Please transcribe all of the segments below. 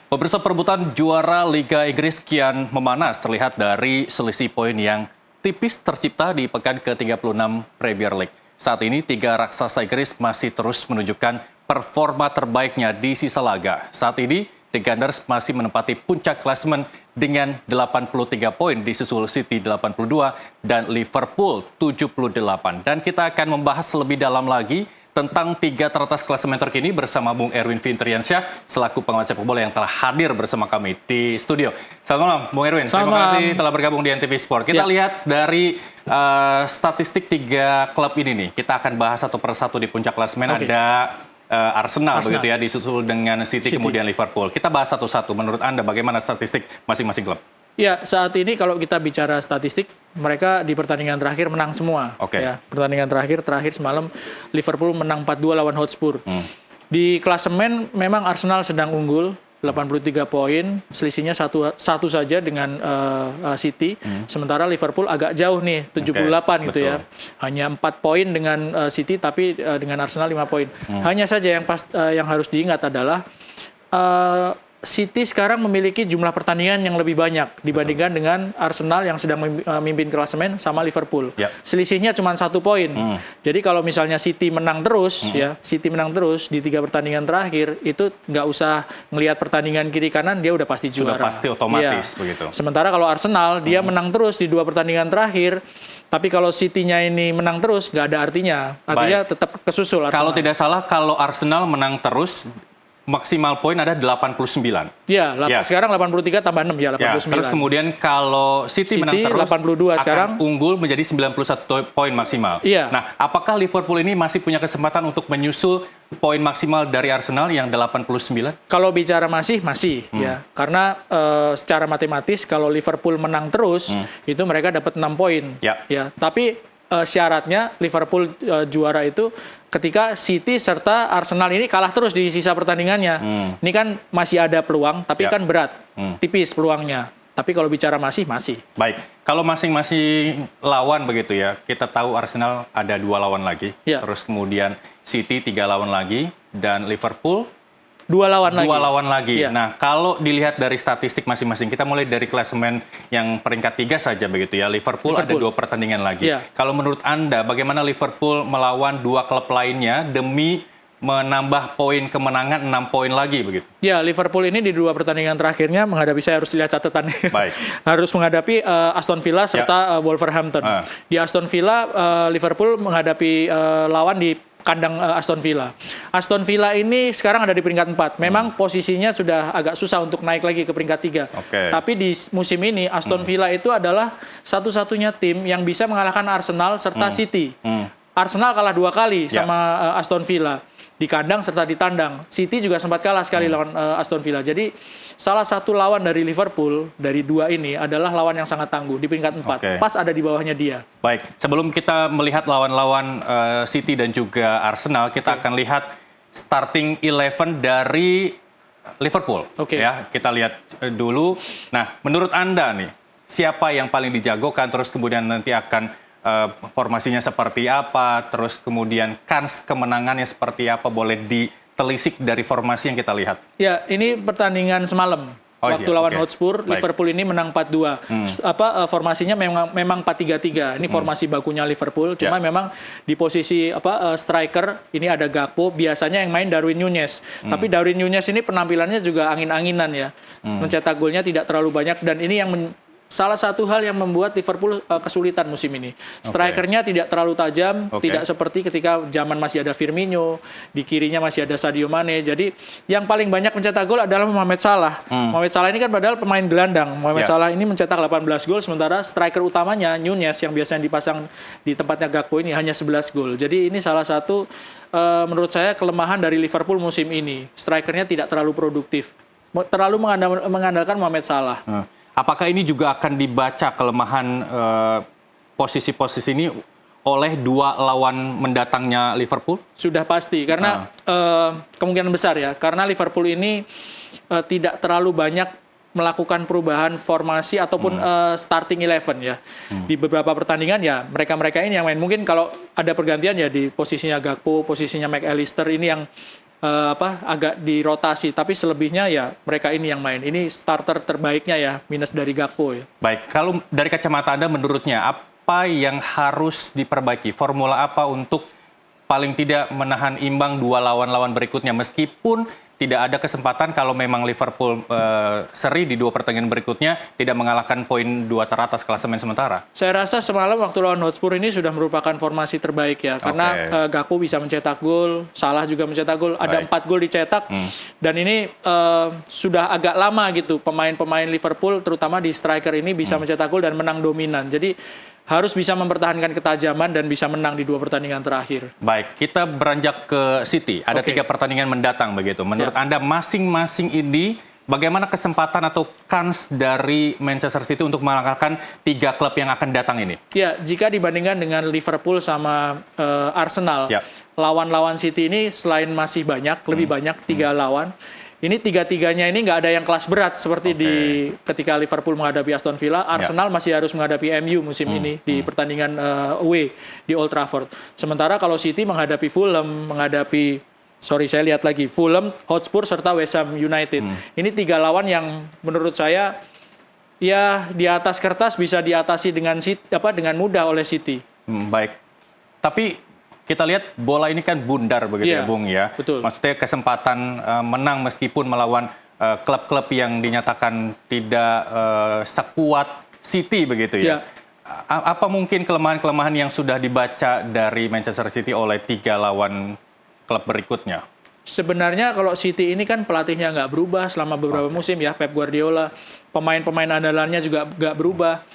Pemirsa, perebutan juara Liga Inggris kian memanas terlihat dari selisih poin yang tipis tercipta di pekan ke-36 Premier League. Saat ini tiga raksasa Inggris masih terus menunjukkan performa terbaiknya di sisa laga. Saat ini The Gunners masih menempati puncak klasemen dengan 83 poin disusul City 82 dan Liverpool 78. Dan kita akan membahas lebih dalam lagi tentang tiga teratas klasemen terkini bersama Bung Erwin Vintriansyah selaku pengamat sepak bola yang telah hadir bersama kami di studio. Selamat malam, Bung Erwin. Terima kasih telah bergabung di NTV Sport. Kita lihat dari statistik tiga klub ini nih. Kita akan bahas satu persatu di puncak klasemen. Ada Arsenal begitu ya, disusul dengan City, kemudian Liverpool. Kita bahas satu-satu. Menurut Anda bagaimana statistik masing-masing klub? Ya, saat ini kalau kita bicara statistik, mereka di pertandingan terakhir menang semua. Ya, pertandingan terakhir semalam Liverpool menang 4-2 lawan Hotspur. Di klasemen memang Arsenal sedang unggul, 83 poin, selisihnya satu saja dengan City. Sementara Liverpool agak jauh nih, 78 gitu ya. Hanya 4 poin dengan City, tapi dengan Arsenal 5 poin. Hanya saja yang harus diingat adalah City sekarang memiliki jumlah pertandingan yang lebih banyak dibandingkan dengan Arsenal yang sedang memimpin klasemen sama Liverpool. Selisihnya cuma 1 poin. Jadi kalau misalnya City menang terus, City menang terus di 3 pertandingan terakhir, itu nggak usah ngelihat pertandingan kiri kanan, dia udah pasti juara. Sudah pasti otomatis begitu. Sementara kalau Arsenal, dia menang terus di 2 pertandingan terakhir. Tapi kalau City-nya ini menang terus, nggak ada artinya. Artinya tetap kesusul Arsenal. Kalau tidak salah, kalau Arsenal menang terus, maksimal poin ada 89. Ya, sekarang 83 tambah 6 ya, 89. Terus kemudian kalau City menang terus 82 sekarang unggul menjadi 91 poin maksimal. Nah, apakah Liverpool ini masih punya kesempatan untuk menyusul poin maksimal dari Arsenal yang 89? Kalau bicara masih ya. Karena secara matematis kalau Liverpool menang terus, itu mereka dapat 6 poin. Ya, tapi syaratnya Liverpool juara itu ketika City serta Arsenal ini kalah terus di sisa pertandingannya. Ini kan masih ada peluang, tapi kan berat, tipis peluangnya. Tapi kalau bicara masih. Baik, kalau masing-masing lawan begitu ya, kita tahu Arsenal ada 2 lawan lagi, terus kemudian City 3 lawan lagi, dan Liverpool 2 lawan lagi. Nah, kalau dilihat dari statistik masing-masing, kita mulai dari klasemen yang peringkat 3 saja begitu ya. Liverpool ada 2 pertandingan lagi. Kalau menurut Anda, bagaimana Liverpool melawan 2 klub lainnya demi menambah poin kemenangan 6 poin lagi begitu? Ya, Liverpool ini di 2 pertandingan terakhirnya saya harus lihat catatan. Baik. Harus menghadapi Aston Villa serta Wolverhampton. Di Aston Villa, Liverpool menghadapi lawan di kandang Aston Villa. Aston Villa ini sekarang ada di peringkat 4. Memang posisinya sudah agak susah untuk naik lagi ke peringkat 3. Tapi di musim ini Aston Villa itu adalah satu-satunya tim yang bisa mengalahkan Arsenal serta City. Arsenal kalah 2 kali sama Aston Villa. Di kandang serta di tandang. City juga sempat kalah sekali lawan Aston Villa. Jadi salah satu lawan dari Liverpool dari 2 ini adalah lawan yang sangat tangguh di peringkat 4. Pas ada di bawahnya dia. Baik, sebelum kita melihat lawan-lawan City dan juga Arsenal, kita akan lihat starting 11 dari Liverpool. Ya, kita lihat dulu. Nah, menurut Anda nih, siapa yang paling dijagokan, terus kemudian nanti akan formasinya seperti apa, terus kemudian kans kemenangannya seperti apa, boleh ditelisik dari formasi yang kita lihat? Ya, ini pertandingan semalam. Waktu lawan Hotspur, Liverpool ini menang 4-2. Formasinya memang 4-3-3. Ini formasi bakunya Liverpool. Cuma memang di posisi striker ini ada Gakpo. Biasanya yang main Darwin Núñez. Tapi Darwin Núñez ini penampilannya juga angin-anginan ya. Mencetak golnya tidak terlalu banyak, dan ini yang salah satu hal yang membuat Liverpool kesulitan musim ini. Strikernya tidak terlalu tajam, tidak seperti ketika zaman masih ada Firmino, di kirinya masih ada Sadio Mane. Jadi yang paling banyak mencetak gol adalah Mohamed Salah. Mohamed Salah ini kan padahal pemain gelandang. Mohamed Salah ini mencetak 18 gol, sementara striker utamanya Núñez yang biasanya dipasang di tempatnya Gakpo ini hanya 11 gol. Jadi ini salah satu menurut saya kelemahan dari Liverpool musim ini. Strikernya tidak terlalu produktif. Terlalu mengandalkan Mohamed Salah. Apakah ini juga akan dibaca kelemahan posisi-posisi ini oleh 2 lawan mendatangnya Liverpool? Sudah pasti, karena kemungkinan besar ya. Karena Liverpool ini tidak terlalu banyak melakukan perubahan formasi ataupun starting 11 ya. Di beberapa pertandingan ya mereka-mereka ini yang main. Mungkin kalau ada pergantian ya di posisinya Gakpo, posisinya McAllister ini yang agak dirotasi, tapi selebihnya ya mereka ini yang main. Ini starter terbaiknya ya, minus dari Gakpo ya. Baik, kalau dari kacamata Anda menurutnya apa yang harus diperbaiki? Formula apa untuk paling tidak menahan imbang dua lawan-lawan berikutnya meskipun tidak ada kesempatan kalau memang Liverpool seri di dua pertandingan berikutnya tidak mengalahkan poin dua teratas klasemen sementara? Saya rasa semalam waktu lawan Hotspur ini sudah merupakan formasi terbaik ya. Karena Gakpo bisa mencetak gol, Salah juga mencetak gol, ada 4 gol dicetak. Dan ini sudah agak lama gitu pemain-pemain Liverpool terutama di striker ini bisa mencetak gol dan menang dominan. Jadi harus bisa mempertahankan ketajaman dan bisa menang di 2 pertandingan terakhir. Baik, kita beranjak ke City. Ada 3 pertandingan mendatang begitu. Menurut Anda masing-masing ini bagaimana kesempatan atau kans dari Manchester City untuk mengalahkan 3 klub yang akan datang ini? Ya, jika dibandingkan dengan Liverpool sama Arsenal, lawan-lawan City ini selain masih banyak, lebih banyak 3 lawan. Ini 3-3-nya ini nggak ada yang kelas berat seperti di ketika Liverpool menghadapi Aston Villa, Arsenal masih harus menghadapi MU musim ini di pertandingan away di Old Trafford. Sementara kalau City menghadapi Fulham, saya lihat lagi Fulham, Hotspur serta West Ham United. Ini 3 lawan yang menurut saya ya di atas kertas bisa diatasi dengan mudah oleh City. Baik. Tapi kita lihat bola ini kan bundar begitu ya, Bung ya. Betul. Maksudnya kesempatan menang meskipun melawan klub-klub yang dinyatakan tidak sekuat City begitu ya. Apa mungkin kelemahan-kelemahan yang sudah dibaca dari Manchester City oleh 3 lawan klub berikutnya? Sebenarnya kalau City ini kan pelatihnya nggak berubah selama beberapa musim ya, Pep Guardiola. Pemain-pemain andalannya juga nggak berubah.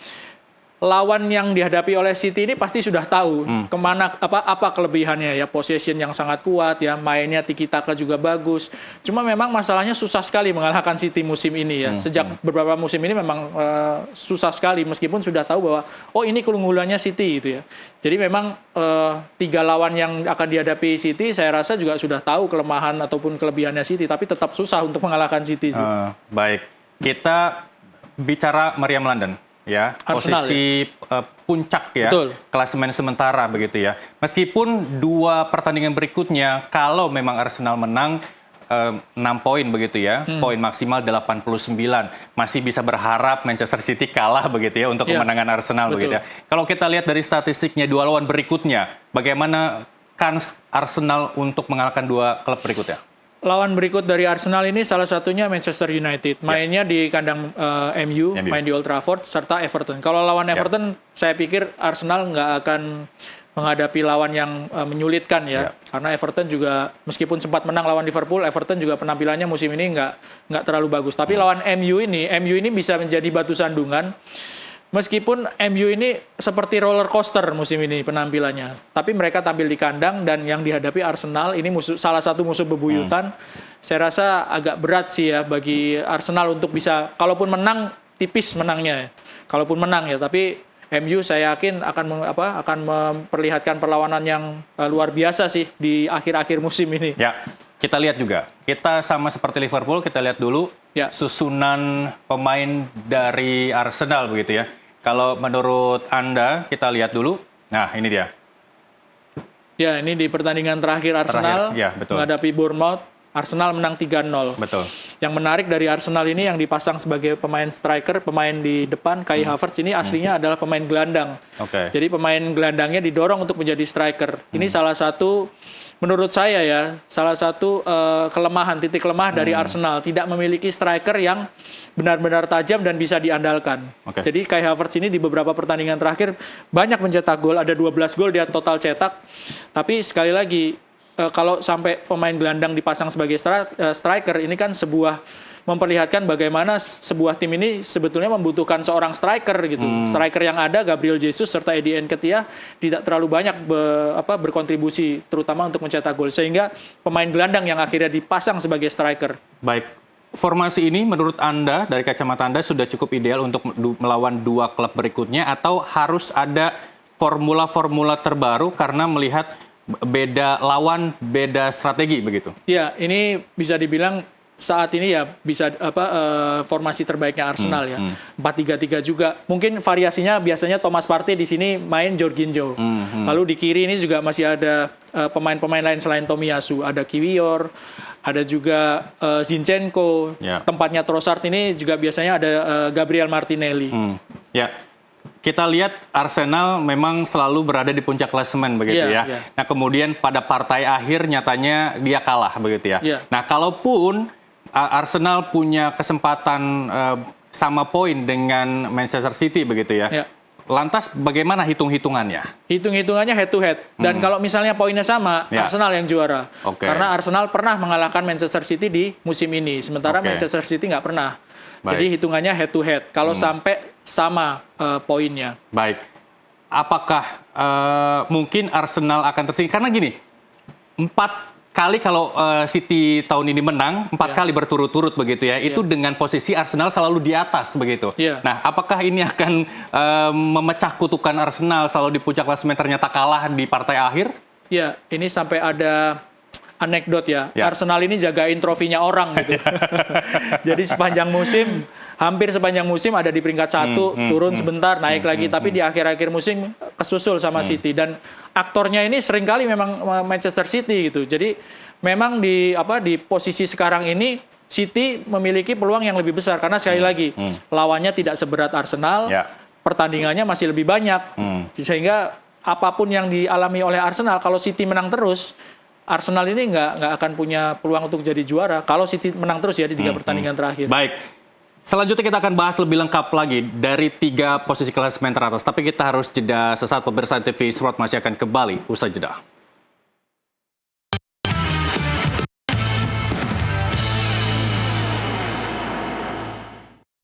Lawan yang dihadapi oleh City ini pasti sudah tahu kemana apa kelebihannya ya, possession yang sangat kuat ya, mainnya tiki taka juga bagus. Cuma memang masalahnya susah sekali mengalahkan City musim ini ya. Sejak beberapa musim ini memang susah sekali meskipun sudah tahu bahwa ini keunggulannya City gitu ya. Jadi memang 3 lawan yang akan dihadapi City saya rasa juga sudah tahu kelemahan ataupun kelebihannya City, tapi tetap susah untuk mengalahkan City sih. Baik, kita bicara Meriam London. Ya, Arsenal, posisi puncak ya, klasemen sementara begitu ya. Meskipun 2 pertandingan berikutnya, kalau memang Arsenal menang 6 poin begitu ya, poin maksimal 89, masih bisa berharap Manchester City kalah begitu ya untuk kemenangan Arsenal begitu ya. Kalau kita lihat dari statistiknya 2 lawan berikutnya, bagaimana kans Arsenal untuk mengalahkan 2 klub berikutnya? Lawan berikut dari Arsenal ini salah satunya Manchester United. Mainnya di kandang MU, main di Old Trafford, serta Everton. Kalau lawan Everton, saya pikir Arsenal nggak akan menghadapi lawan yang menyulitkan ya. Karena Everton juga, meskipun sempat menang lawan Liverpool, Everton juga penampilannya musim ini nggak terlalu bagus. Tapi lawan MU ini bisa menjadi batu sandungan. Meskipun MU ini seperti roller coaster musim ini penampilannya, tapi mereka tampil di kandang dan yang dihadapi Arsenal ini salah satu musuh bebuyutan. Saya rasa agak berat sih ya bagi Arsenal untuk bisa, kalaupun menang tipis menangnya, kalaupun menang ya. Tapi MU saya yakin akan memperlihatkan perlawanan yang luar biasa sih di akhir-akhir musim ini. Ya, kita lihat juga. Kita sama seperti Liverpool, kita lihat dulu susunan pemain dari Arsenal begitu ya. Kalau menurut Anda, kita lihat dulu. Nah, ini dia. Ya, ini di pertandingan terakhir Arsenal menghadapi Bournemouth. Arsenal menang 3-0. Betul. Yang menarik dari Arsenal ini yang dipasang sebagai pemain striker, pemain di depan, Kai Havertz ini aslinya adalah pemain gelandang. Jadi pemain gelandangnya didorong untuk menjadi striker. Ini salah satu, menurut saya ya, salah satu titik lemah dari Arsenal. Tidak memiliki striker yang benar-benar tajam dan bisa diandalkan. Jadi Kai Havertz ini di beberapa pertandingan terakhir banyak mencetak gol, ada 12 gol dia total cetak. Tapi sekali lagi, kalau sampai pemain gelandang dipasang sebagai striker, ini kan memperlihatkan bagaimana sebuah tim ini sebetulnya membutuhkan seorang striker gitu. Striker yang ada, Gabriel Jesus serta Eddie Nketiah tidak terlalu banyak berkontribusi terutama untuk mencetak gol, sehingga pemain gelandang yang akhirnya dipasang sebagai striker. Baik, formasi ini menurut Anda dari kacamata Anda sudah cukup ideal untuk melawan 2 klub berikutnya atau harus ada formula-formula terbaru karena melihat beda lawan, beda strategi begitu? Ya, ini bisa dibilang saat ini ya bisa formasi terbaiknya Arsenal ya. 4-3-3 juga. Mungkin variasinya biasanya Thomas Partey di sini main Jorginho. Lalu di kiri ini juga masih ada pemain-pemain lain selain Tomiyasu. Ada Kiwior, ada juga Zinchenko. Tempatnya Trossard ini juga biasanya ada Gabriel Martinelli. Ya. Kita lihat Arsenal memang selalu berada di puncak klasemen begitu ya. Nah, kemudian pada partai akhir nyatanya dia kalah begitu ya. Nah, kalaupun Arsenal punya kesempatan sama poin dengan Manchester City begitu ya. Lantas bagaimana hitung-hitungannya? Hitung-hitungannya head to head. Dan kalau misalnya poinnya sama, Arsenal yang juara. Karena Arsenal pernah mengalahkan Manchester City di musim ini. Sementara Manchester City nggak pernah. Jadi hitungannya head to head. Kalau sampai sama poinnya. Baik. Apakah mungkin Arsenal akan tersingkir? Karena gini, 4 kali kalau City tahun ini menang, 4 kali berturut-turut begitu ya. Itu dengan posisi Arsenal selalu di atas begitu. Nah, apakah ini akan memecah kutukan Arsenal selalu di puncak klasemen ternyata kalah di partai akhir? Ya, ini sampai ada anekdot ya. Arsenal ini jagain trofinya orang gitu. Jadi hampir sepanjang musim ada di peringkat 1, turun sebentar, naik lagi. Tapi di akhir-akhir musim kesusul sama City. Dan aktornya ini seringkali memang Manchester City gitu. Jadi memang di posisi sekarang ini City memiliki peluang yang lebih besar. Karena sekali lagi, lawannya tidak seberat Arsenal, pertandingannya masih lebih banyak. Sehingga apapun yang dialami oleh Arsenal, kalau City menang terus, Arsenal ini nggak akan punya peluang untuk jadi juara kalau City menang terus ya di 3 pertandingan terakhir. Baik. Selanjutnya kita akan bahas lebih lengkap lagi dari 3 posisi klasemen teratas. Tapi kita harus jeda sesaat. Pemirsa TV Sport masih akan kembali usai jeda.